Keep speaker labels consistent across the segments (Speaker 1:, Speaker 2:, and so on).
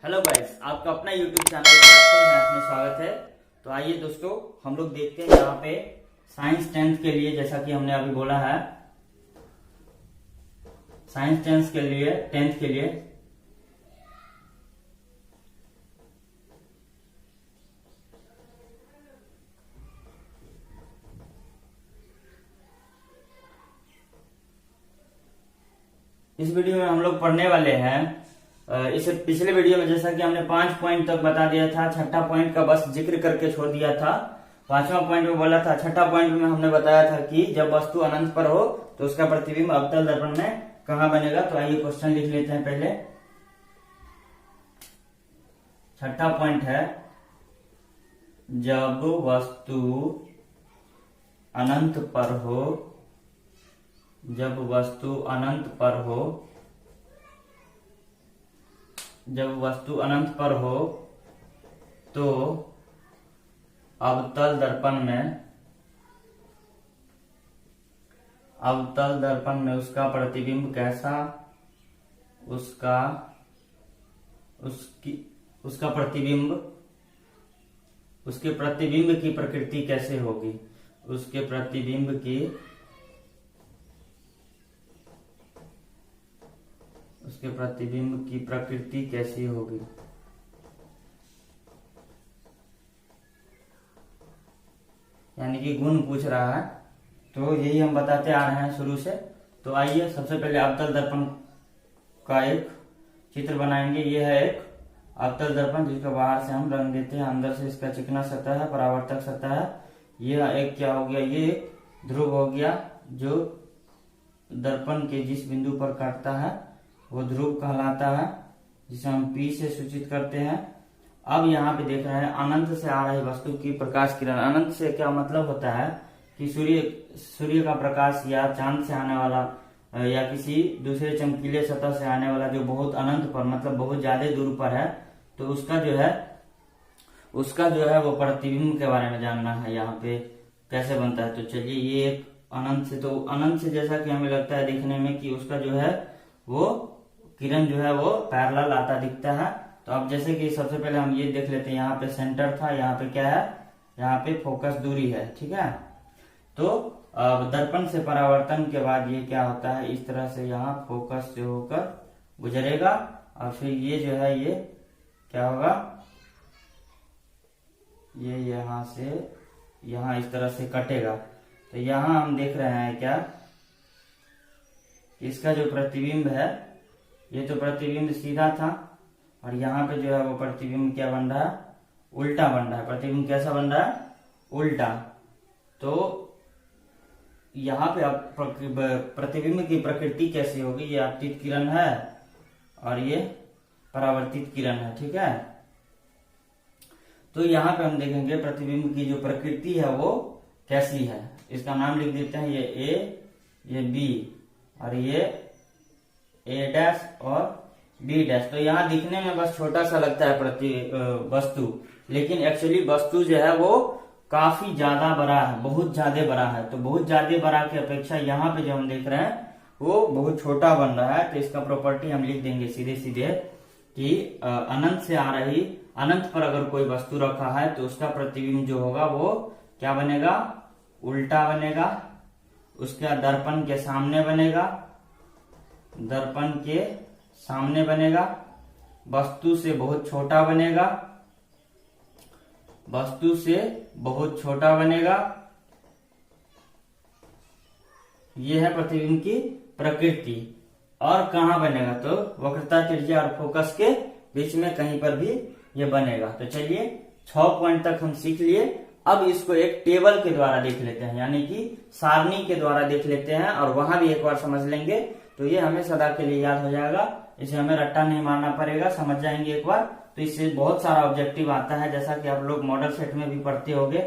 Speaker 1: Hello guys, आपका अपना YouTube channel math में स्वागत है। तो आइए दोस्तों, हम लोग देखते हैं यहाँ पे साइंस 10th के लिए, जैसा कि हमने अभी बोला है साइंस 10th के लिए इस वीडियो में हम लोग पढ़ने वाले हैं। इस पिछले वीडियो में जैसा कि हमने 5 पॉइंट तक बता दिया था, छठा पॉइंट का बस जिक्र करके छोड़ दिया था। 5वां पॉइंट में बोला था, छठा पॉइंट में हमने बताया था कि जब वस्तु अनंत पर हो तो उसका प्रतिबिंब अवतल दर्पण में कहाँ बनेगा। तो आइए क्वेश्चन लिख लेते हैं। पहले छठा पॉइंट है, जब वस्तु अनंत पर हो, जब वस्तु अनंत पर हो, जब वस्तु अनंत पर हो तो अवतल दर्पण में उसका प्रतिबिंब कैसा, उसका प्रतिबिंब, उसके प्रतिबिंब की प्रकृति कैसे होगी, उसके प्रतिबिंब की प्रकृति कैसी होगी। यानी कि गुण पूछ रहा है, तो यही हम बताते आ रहे हैं शुरू से। तो आइए सबसे पहले अवतल दर्पण का एक चित्र बनाएंगे। यह है एक अवतल दर्पण, जिसका बाहर से हम रंग देते हैं, अंदर से इसका चिकना सतह है, परावर्तक सतह है। यह एक क्या हो गया, ये एक ध्रुव हो गया, जो दर्पण के जिस बिंदु पर काटता है वो ध्रुव कहलाता है, जिसे हम P से सूचित करते हैं। अब यहाँ पे देख रहे हैं अनंत से आ रही वस्तु की प्रकाश किरण। अनंत से क्या मतलब होता है कि सूर्य का प्रकाश या चांद से आने वाला या किसी दूसरे चमकीले सतह से आने वाला जो बहुत अनंत पर, मतलब बहुत ज्यादा दूर पर है, तो उसका जो है वो प्रतिबिंब के बारे में जानना है। यहाँ पे कैसे बनता है, तो चलिए ये एक अनंत से, तो अनंत से जैसा कि हमें लगता है देखने में कि उसका जो है वो किरण जो है वो पैरेलल आता दिखता है। तो अब जैसे कि सबसे पहले हम ये देख लेते हैं, यहाँ पे सेंटर था, यहाँ पे क्या है, यहाँ पे फोकस दूरी है, ठीक है। तो अब दर्पण से परावर्तन के बाद ये क्या होता है, इस तरह से यहाँ फोकस से होकर गुजरेगा और फिर ये जो है ये क्या होगा, ये यहाँ से यहाँ इस तरह से कटेगा। तो यहाँ हम देख रहे हैं क्या, इसका जो प्रतिबिंब है, ये तो प्रतिबिंब सीधा था और यहाँ पे जो है वो प्रतिबिंब क्या बन रहा है, उल्टा बन रहा है। प्रतिबिंब कैसा बन रहा है, उल्टा। तो यहाँ पे अब प्रतिबिंब की प्रकृति कैसी होगी, ये आपतित किरण है और ये परावर्तित किरण है, ठीक है। तो यहाँ पे हम देखेंगे प्रतिबिंब की जो प्रकृति है वो कैसी है। इसका नाम लिख देते हैं, ये ए, ये बी और ये ए डैश और बी डैश। तो यहाँ दिखने में बस छोटा सा लगता है वस्तु, लेकिन एक्चुअली वस्तु जो है वो काफी ज्यादा बड़ा है, बहुत ज्यादा बड़ा है। तो बहुत ज्यादा बड़ा की अपेक्षा यहाँ पे जो हम देख रहे हैं वो बहुत छोटा बन रहा है। तो इसका प्रॉपर्टी हम लिख देंगे सीधे सीधे कि अनंत से आ रही, अनंत पर अगर कोई वस्तु रखा है तो उसका प्रतिबिंब जो होगा वो क्या बनेगा, उल्टा बनेगा। उसका दर्पण के सामने बनेगा, दर्पण के सामने बनेगा, वस्तु से बहुत छोटा बनेगा, वस्तु से बहुत छोटा बनेगा। यह है प्रतिबिंब की प्रकृति। और कहाँ बनेगा, तो वक्रता, त्रिज्या और फोकस के बीच में कहीं पर भी ये बनेगा। तो चलिए 6 पॉइंट तक हम सीख लिए। अब इसको एक टेबल के द्वारा देख लेते हैं, यानी कि सारणी के द्वारा देख लेते हैं और वहां भी एक बार समझ लेंगे तो ये हमें सदा के लिए याद हो जाएगा। इसे हमें रट्टा नहीं मारना पड़ेगा, समझ जाएंगे एक बार। तो इससे बहुत सारा ऑब्जेक्टिव आता है, जैसा कि आप लोग मॉडल सेट में भी पढ़ते होंगे,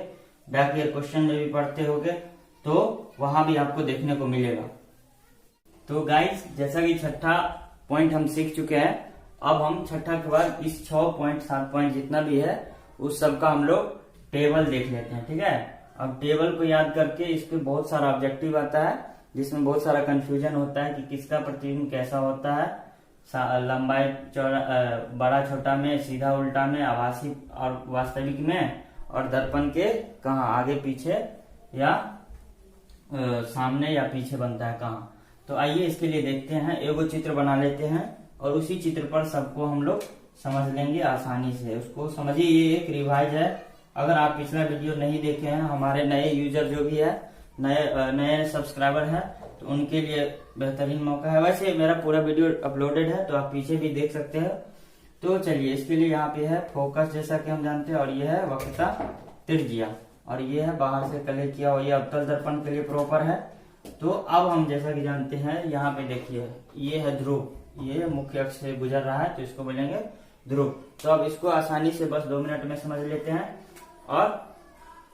Speaker 1: बैक ईयर क्वेश्चन में भी पढ़ते होंगे, तो वहां भी आपको देखने को मिलेगा। तो गाइस, जैसा कि छठा पॉइंट हम सीख चुके हैं, अब हम छठा के बाद इस 6 पॉइंट 7 पॉइंट जितना भी है उस सबका हम लोग टेबल देख लेते हैं, ठीक है। अब टेबल को याद करके इस पे बहुत सारा ऑब्जेक्टिव आता है, जिसमें बहुत सारा कंफ्यूजन होता है कि किसका प्रतिबिंब कैसा होता है। लंबाई चौड़ा, बड़ा छोटा में, सीधा उल्टा में, आभासी और वास्तविक में, और दर्पण के कहाँ आगे पीछे या सामने या पीछे बनता है कहाँ। तो आइए इसके लिए देखते हैं, एगो चित्र बना लेते हैं और उसी चित्र पर सबको हम लोग समझ लेंगे आसानी से। उसको समझिए, ये एक रिवाइज है। अगर आप पिछला वीडियो नहीं देखे हैं, हमारे नए यूजर जो भी है, नए सब्सक्राइबर हैं, तो उनके लिए बेहतरीन मौका है। वैसे मेरा पूरा वीडियो अपलोडेड है, तो आप पीछे भी देख सकते हैं। तो चलिए, इसके लिए यहाँ पे है फोकस, जैसा कि हम जानते हैं, और ये है वक्रता त्रिज्या, और ये है बाहर से कलर किया और ये अवतल दर्पण के लिए प्रॉपर है। तो अब हम जैसा कि जानते हैं, यहाँ पे देखिए, ये है ध्रुव, ये मुख्य अक्ष से गुजर रहा है, तो इसको बोलेंगे ध्रुव। तो अब इसको आसानी से बस 2 मिनट में समझ लेते हैं। और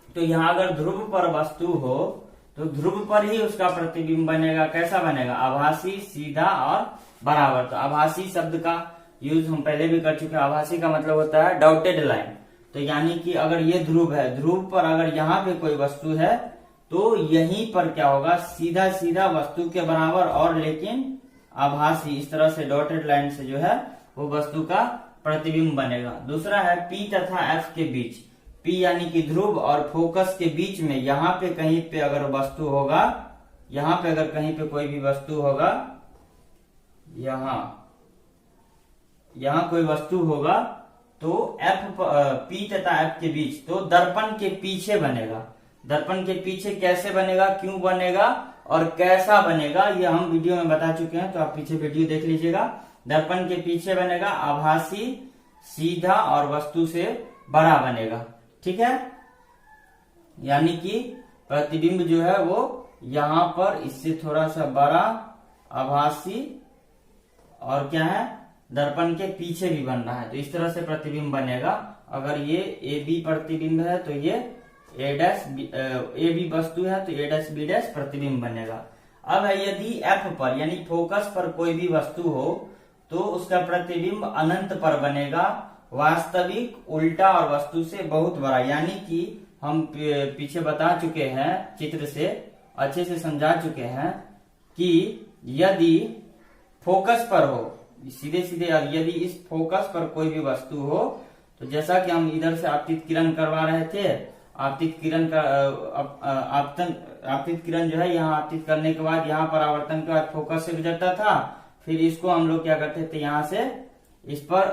Speaker 1: तो यहाँ अगर ध्रुव पर वस्तु हो तो ध्रुव पर ही उसका प्रतिबिंब बनेगा। कैसा बनेगा? आभासी, सीधा और बराबर। तो आभासी शब्द का यूज हम पहले भी कर चुके हैं। आभासी का मतलब होता है डॉटेड लाइन। तो यानी कि अगर ये ध्रुव है, ध्रुव पर अगर यहाँ पे कोई वस्तु है तो यहीं पर क्या होगा, सीधा सीधा वस्तु के बराबर और लेकिन आभासी, इस तरह से डॉटेड लाइन से जो है वो वस्तु का प्रतिबिंब बनेगा। दूसरा है पी तथा एफ के बीच। पी यानी कि ध्रुव और फोकस के बीच में यहाँ पे कहीं पे अगर वस्तु होगा, यहाँ पे अगर कहीं पे कोई भी वस्तु होगा, यहाँ कोई वस्तु होगा तो पी तथा एफ के बीच, तो दर्पण के पीछे बनेगा। दर्पण के पीछे कैसे बनेगा, क्यों बनेगा और कैसा बनेगा, ये हम वीडियो में बता चुके हैं, तो आप पीछे वीडियो देख लीजिएगा। दर्पण के पीछे बनेगा आभासी, सीधा और वस्तु से बड़ा बनेगा। ठीक है, यानी कि प्रतिबिंब जो है वो यहाँ पर इससे थोड़ा सा बड़ा, आभासी और क्या है, दर्पण के पीछे भी बन रहा है। तो इस तरह से प्रतिबिंब बनेगा। अगर ये ए बी प्रतिबिंब है तो ये ए बी वस्तु है तो ए डैश बी डैश प्रतिबिंब बनेगा। अब है यदि एफ पर यानी फोकस पर कोई भी वस्तु हो तो उसका प्रतिबिंब अनंत पर बनेगा, वास्तविक, उल्टा और वस्तु से बहुत बड़ा। यानी कि हम पीछे बता चुके हैं, चित्र से अच्छे से समझा चुके हैं कि यदि फोकस पर हो, सीधे सीधे यदि इस फोकस पर कोई भी वस्तु हो, तो जैसा कि हम इधर से आपतित किरण करवा रहे थे, आपतित किरण का आपतित किरण जो है यहाँ आपतित करने के बाद यहाँ पर आवर्तन के बाद फोकस से गुजरता था। फिर इसको हम लोग क्या करते थे, यहाँ से इस पर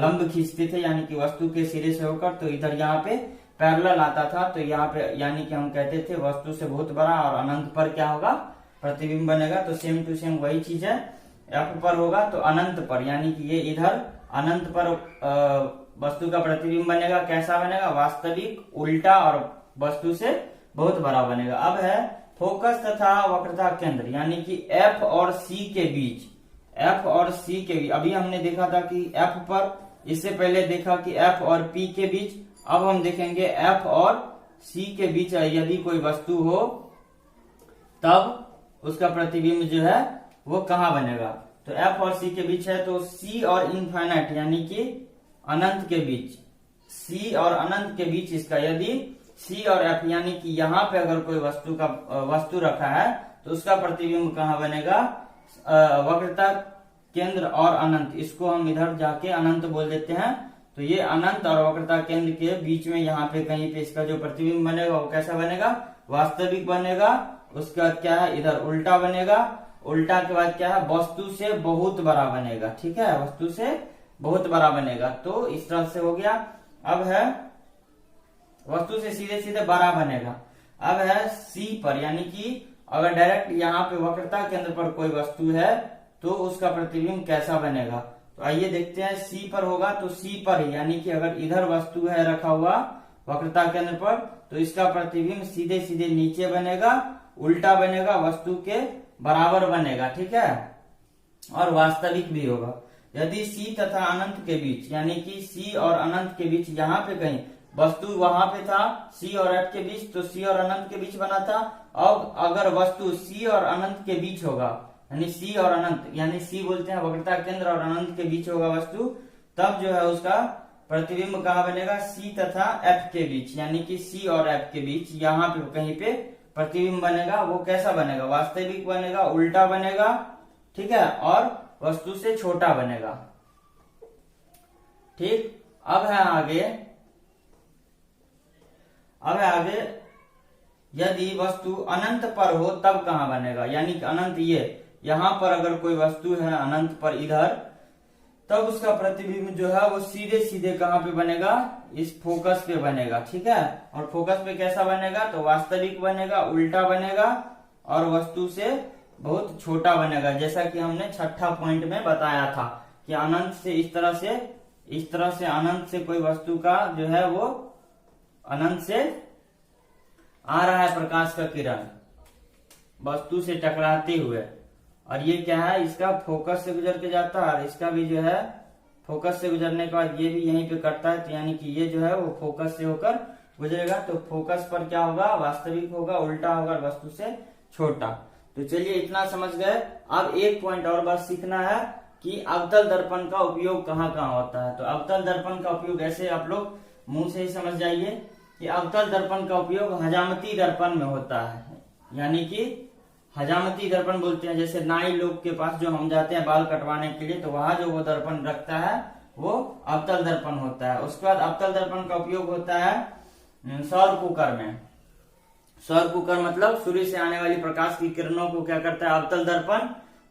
Speaker 1: लंब खींचते थे, यानी कि वस्तु के सिरे से होकर, तो इधर यहाँ पे पैरेलल आता था। तो यहाँ पे यानी कि हम कहते थे वस्तु से बहुत बड़ा, और अनंत पर क्या होगा, प्रतिबिंब बनेगा। तो सेम टू सेम वही चीज है, एफ पर होगा तो अनंत पर, यानी कि ये इधर अनंत पर वस्तु का प्रतिबिंब बनेगा। कैसा बनेगा, वास्तविक, उल्टा और वस्तु से बहुत बड़ा बनेगा। अब है फोकस तथा वक्रता केंद्र, यानी कि एफ और सी के बीच। एफ और सी के बीच अभी हमने देखा था कि एफ पर, इससे पहले देखा कि एफ और पी के बीच। अब हम देखेंगे एफ और सी के बीच यदि कोई वस्तु हो तब उसका प्रतिबिंब जो है वो कहाँ बनेगा। तो एफ और सी के बीच है तो सी और इनफाइनाइट यानी कि अनंत के बीच, सी और अनंत के बीच इसका, यदि सी और एफ यानी कि यहाँ पे अगर कोई वस्तु रखा है तो उसका प्रतिबिंब कहाँ बनेगा, वक्रता केंद्र और अनंत। इसको हम इधर जाके अनंत बोल देते हैं। तो ये अनंत और वक्रता केंद्र के बीच में यहाँ पे कहीं पे इसका जो प्रतिबिंब बनेगा वो कैसा बनेगा, वास्तविक बनेगा। उसके बाद क्या है, इधर उल्टा बनेगा। उल्टा के बाद क्या है, वस्तु से बहुत बड़ा बनेगा। ठीक है, वस्तु से बहुत बड़ा बनेगा। तो इस तरह से हो गया। अब है वस्तु से सीधे सीधे बड़ा बनेगा। अब है सी पर, यानी कि अगर डायरेक्ट यहाँ पे वक्रता केंद्र पर कोई वस्तु है तो उसका प्रतिबिंब कैसा बनेगा। तो आइए देखते हैं, सी पर होगा तो सी पर ही, यानी कि अगर इधर वस्तु है रखा हुआ वक्रता केंद्र पर तो इसका प्रतिबिंब सीधे सीधे नीचे बनेगा, उल्टा बनेगा, वस्तु के बराबर बनेगा। ठीक है, और वास्तविक भी होगा। यदि सी तथा अनंत के बीच, यानी कि सी और अनंत के बीच यहाँ पे कहीं वस्तु वहां पे था सी और एफ के बीच, तो सी और अनंत के बीच बना था। अब अगर वस्तु सी और अनंत के बीच होगा, यानी सी और अनंत, यानी सी बोलते हैं वक्रता केंद्र और अनंत के बीच होगा वस्तु, तब जो है उसका प्रतिबिंब कहाँ बनेगा, सी तथा एफ के बीच, यानी कि सी और एफ के बीच यहाँ पे कहीं पे प्रतिबिंब बनेगा। वो कैसा बनेगा, वास्तविक बनेगा, उल्टा बनेगा। ठीक है, और वस्तु से छोटा बनेगा। ठीक, अब है आगे यदि वस्तु अनंत पर हो तब कहां बनेगा, यानी कि अनंत, ये यहां पर अगर कोई वस्तु है अनंत पर इधर, तब उसका प्रतिबिंब जो है वो सीधे सीधे कहां पे बनेगा, इस फोकस पे बनेगा। ठीक है, और फोकस पे कैसा बनेगा, तो वास्तविक बनेगा, उल्टा बनेगा और वस्तु से बहुत छोटा बनेगा, जैसा कि हमने छठा पॉइंट में बताया था कि अनंत से इस तरह से अनंत से कोई वस्तु का जो है वो अनंत से आ रहा है प्रकाश का किरण वस्तु से टकराते हुए, और ये क्या है, इसका फोकस से गुजर के जाता है और इसका भी जो है फोकस से गुजरने के बाद ये भी यहीं पे कटता है, तो यानी कि ये जो है वो फोकस से होकर गुजरेगा। तो फोकस पर क्या होगा, वास्तविक होगा, उल्टा होगा, वस्तु से छोटा। तो चलिए इतना समझ गए। अब एक पॉइंट और बात सीखना है कि अवतल दर्पण का उपयोग कहाँ कहाँ होता है। तो अवतल दर्पण का उपयोग ऐसे आप लोग मुंह से ही समझ जाइए कि अवतल दर्पण का उपयोग हजामती दर्पण में होता है, यानी कि हजामती दर्पण बोलते हैं। जैसे नाई लोग के पास जो हम जाते हैं बाल कटवाने के लिए, तो वहां जो वो दर्पण रखता है वो अवतल दर्पण होता है। उसके बाद अवतल दर्पण का उपयोग होता है सौर कुकर में। सौर कुकर मतलब सूर्य से आने वाली प्रकाश की किरणों को क्या करता है, अवतल दर्पण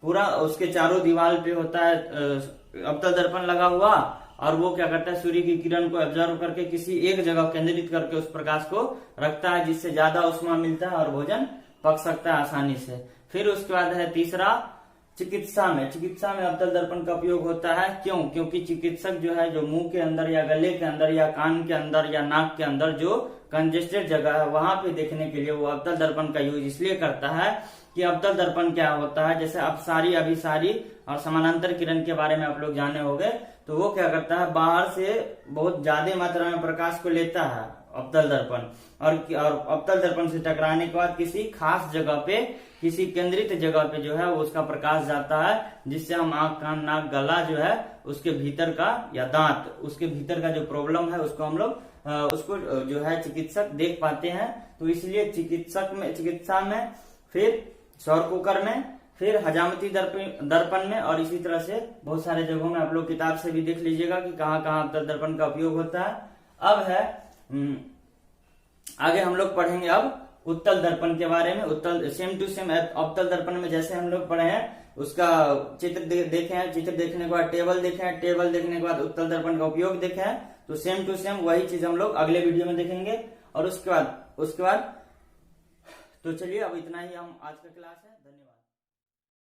Speaker 1: पूरा उसके चारों दीवार पे होता है अवतल दर्पण लगा हुआ, और वो क्या करता है, सूर्य की किरण को ऑब्जर्व करके किसी एक जगह केंद्रित करके उस प्रकाश को रखता है, जिससे ज्यादा ऊष्मा मिलता है और भोजन पक सकता है आसानी से। फिर उसके बाद है तीसरा, चिकित्सा में अवतल दर्पण का उपयोग होता है। क्यों, क्योंकि चिकित्सक जो है जो मुंह के अंदर या गले के अंदर या कान के अंदर या नाक के अंदर जो कंजेस्टेड जगह है वहां पे देखने के लिए वो अवतल दर्पण का यूज इसलिए करता है कि अवतल दर्पण क्या होता है, जैसे अपसारी, अभिसारी और समानांतर किरण के बारे में आप लोग जाने होंगे। तो वो क्या करता है, बाहर से बहुत ज्यादा मात्रा में प्रकाश को लेता है अवतल दर्पण, और अवतल दर्पण से टकराने के बाद किसी खास जगह पे, किसी केंद्रित जगह पे जो है वो उसका प्रकाश जाता है, जिससे हम आंख, कान, नाक, गला जो है उसके भीतर का या दांत, उसके भीतर का जो प्रॉब्लम है उसको हम लोग उसको जो है चिकित्सक देख पाते हैं। तो इसलिए चिकित्सा में, फिर सौर कुकर में, फिर हजामती दर्पण में, और इसी तरह से बहुत सारे जगहों में आप लोग किताब से भी देख लीजिएगा कि कहाँ कहाँ अवतल दर्पण का उपयोग होता है। अब है आगे हम लोग पढ़ेंगे अब उत्तल दर्पण के बारे में। उत्तल सेम टू सेम अवतल दर्पण में जैसे हम लोग पढ़े हैं उसका चित्र देखे हैं, चित्र देखने के बाद टेबल देखे हैं, टेबल देखने के बाद उत्तल दर्पण का उपयोग देखे हैं। तो सेम टू सेम वही चीज हम लोग अगले वीडियो में देखेंगे। और उसके बाद तो चलिए अब इतना ही हम आज का क्लास है। धन्यवाद।